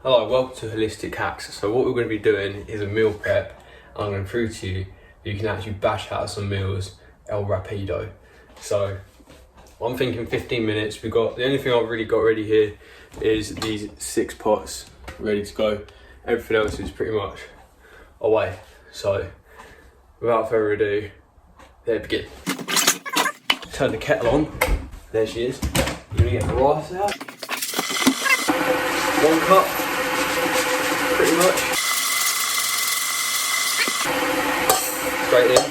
Hello, welcome to Holistic Hacks. So what we're going to be doing is a meal prep. I'm going to prove to you that you can actually bash out some meals el rapido. So I'm thinking 15 minutes. The only thing I've really got ready here is these 6 pots ready to go. Everything else is pretty much away. So without further ado, let's begin. Turn the kettle on. There she is. You're going to get the rice out. 1 cup, pretty much. Straight in.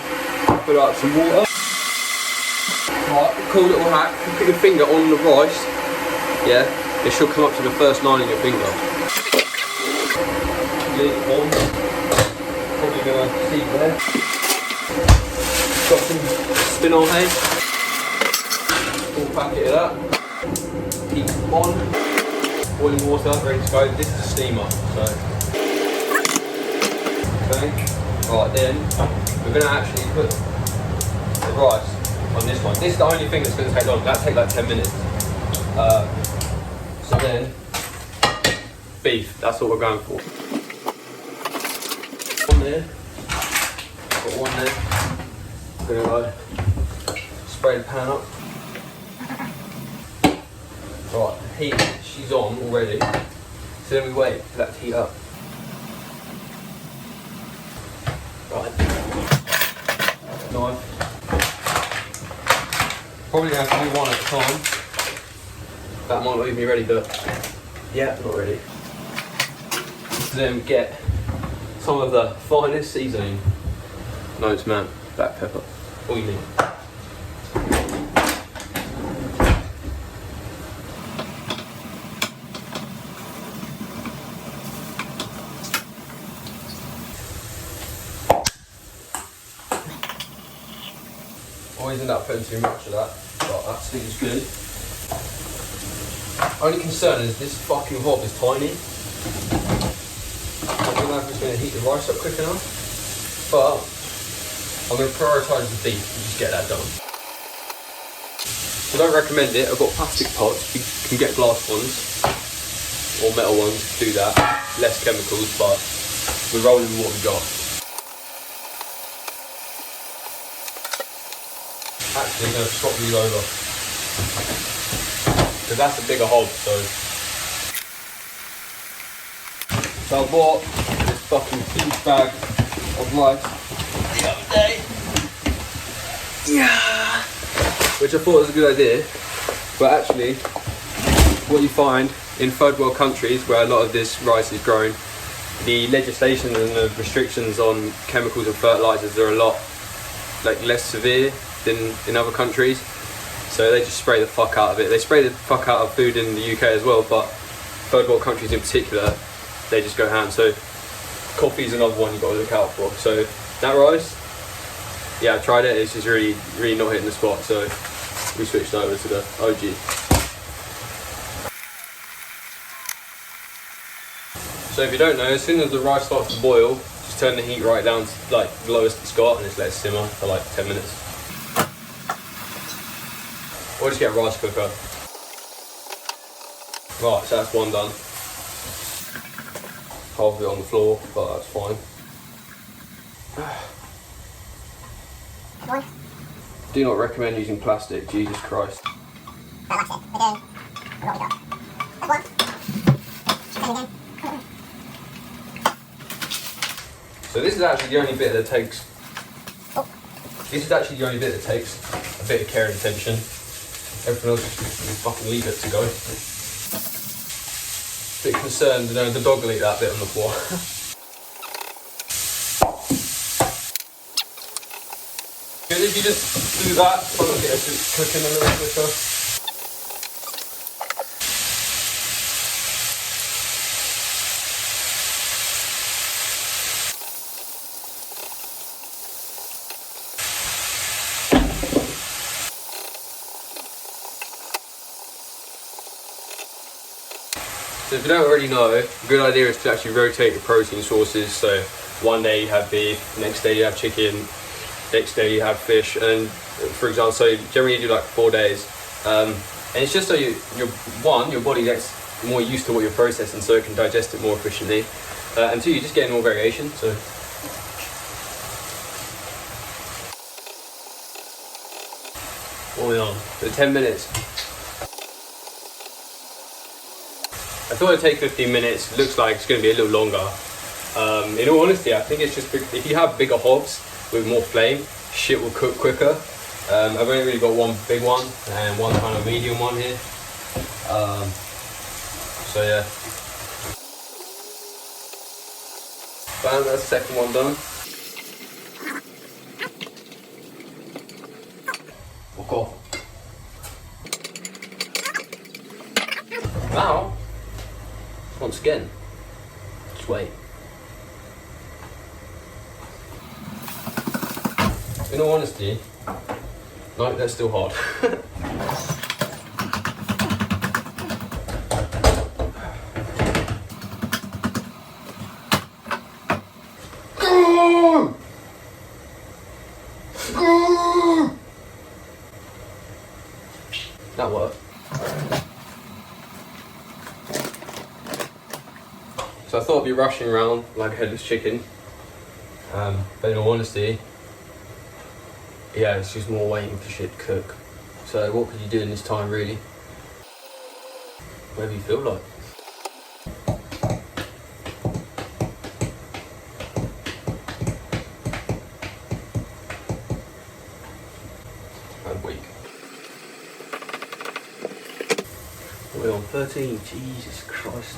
Put out some water. Right, cool little hack. If you put your finger on the rice, yeah, it should come up to the first line of your finger. Lid on. Probably gonna see there. Got some spinal hay. Full packet of that. Heat on. Boiling water, ready to go. This is a steamer, so. Okay. Right, then we're gonna actually put the rice on this one. This is the only thing that's gonna take long. That'll take like 10 minutes. So then, beef. That's what we're going for. One there. Got one there. We're gonna go spray the pan up. Right, heat, she's on already. So then we wait for that to heat up. Right. Knife. Probably going to have to do one at a time. That might not even be ready, but yeah, not ready. So then get some of the finest seasoning. Loads, man. Black pepper. All you need. Always end up putting too much of that, but that seems good. Only concern is this fucking hob is tiny. I don't know if it's going to heat the rice up quick enough, but I'm going to prioritise the beef and just get that done. I don't recommend it. I've got plastic pots. You can get glass ones or metal ones to do that. Less chemicals, but we're rolling with what we got. Actually, I'm going to swap these over because that's a bigger hob. So I bought this fucking huge bag of rice the other day. Yeah, which I thought was a good idea, but actually, what you find in third world countries where a lot of this rice is grown, the legislation and the restrictions on chemicals and fertilizers are a lot less severe than in other countries, so they just spray the fuck out of it. They spray the fuck out of food in the UK as well, but third world countries in particular, they just go ham. So coffee is another one you've got to look out for. So that rice, yeah, I tried it, it's just really not hitting the spot, so we switched over to the OG. So if you don't know, as soon as the rice starts to boil, just turn the heat right down to like the lowest it's got and just let it simmer for like 10 minutes. Or just get a rice cooker. Right, so that's one done. Half of it on the floor, but that's fine. Do not recommend using plastic, Jesus Christ. So this is actually the only bit that takes. This is actually the only bit that takes a bit of care and attention. Everything else just fucking leave it to go. Bit concerned, you know, the dog will eat that bit on the floor. Because if you just do that, probably get it cooking a little quicker. So if you don't already know, a good idea is to actually rotate your protein sources. So one day you have beef, next day you have chicken, next day you have fish, and for example, so generally you do like 4 days. And it's just so your body gets more used to what you're processing, so it can digest it more efficiently. And two, you're just getting more variation. So what are we on? So 10 minutes. I thought it'd take 15 minutes. It looks like it's going to be a little longer. In all honesty, I think it's just if you have bigger hobs with more flame, shit will cook quicker. I've only really got one big one and one kind of medium one here. So yeah. Bam, that's the second one done. Okay. Now, once again, just wait. In all honesty, no, they're still hard. That worked. So I thought I'd be rushing around like a headless chicken, but in all honesty, yeah, it's just more waiting for shit to cook. So what could you do in this time, really? Whatever you feel like. I'm weak. We're on 13, Jesus Christ.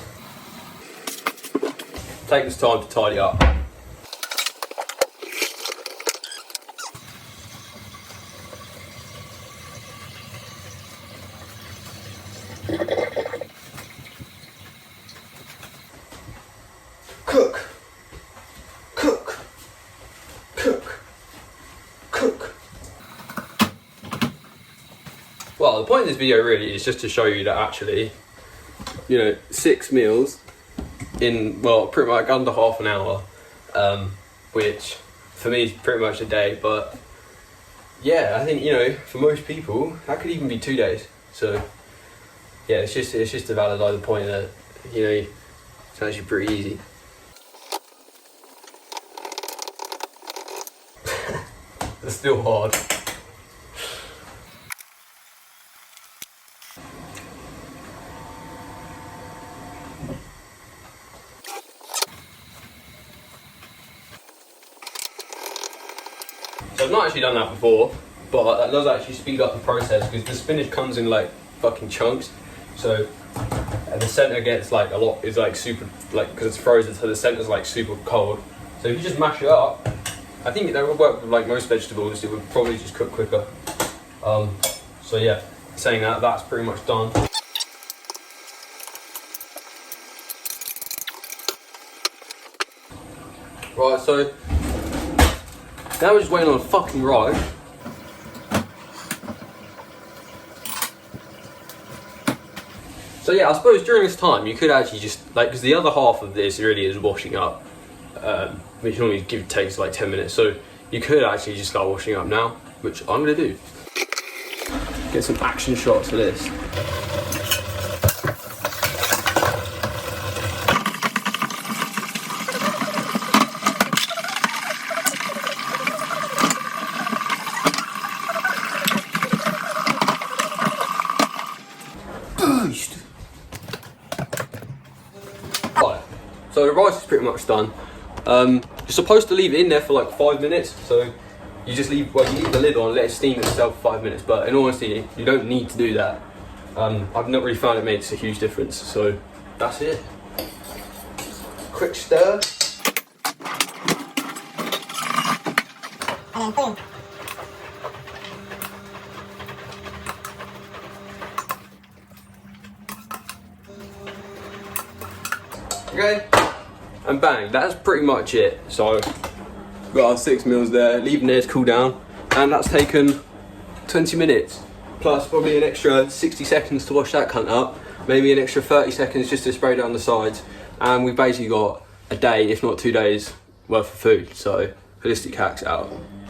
Take this time to tidy up. Cook, cook, cook, cook. Well, the point of this video really is just to show you that actually, you know, 6 meals in, well, pretty much under half an hour, which for me is pretty much a day, but yeah, I think, you know, for most people, that could even be 2 days. So yeah, it's just to validate the point that, you know, it's actually pretty easy. It's still hard. So I've not actually done that before, but that does actually speed up the process because the spinach comes in like fucking chunks. So the center gets like a lot, is like super, like, because it's frozen, so the center's like super cold. So if you just mash it up, I think that would work with like most vegetables. It would probably just cook quicker. So yeah, saying that, that's pretty much done. Right, so now we're just waiting on a fucking ride. So yeah, I suppose during this time you could actually just, like, because the other half of this really is washing up, which normally takes like 10 minutes, so you could actually just start washing up now, which I'm going to do. Get some action shots for this. Boost! Right, so the rice is pretty much done. You're supposed to leave it in there for like 5 minutes, so you just leave, well, you leave the lid on, let it steam itself for 5 minutes, but in all honesty, you don't need to do that. I've not really found it makes a huge difference, so that's it. Quick stir. And then boom. Okay, and bang, that's pretty much it. So got our 6 meals there, leaving there to cool down, and that's taken 20 minutes plus probably an extra 60 seconds to wash that cunt up, maybe an extra 30 seconds just to spray down the sides, and we've basically got a day, if not 2 days worth of food. So holistic hacks out.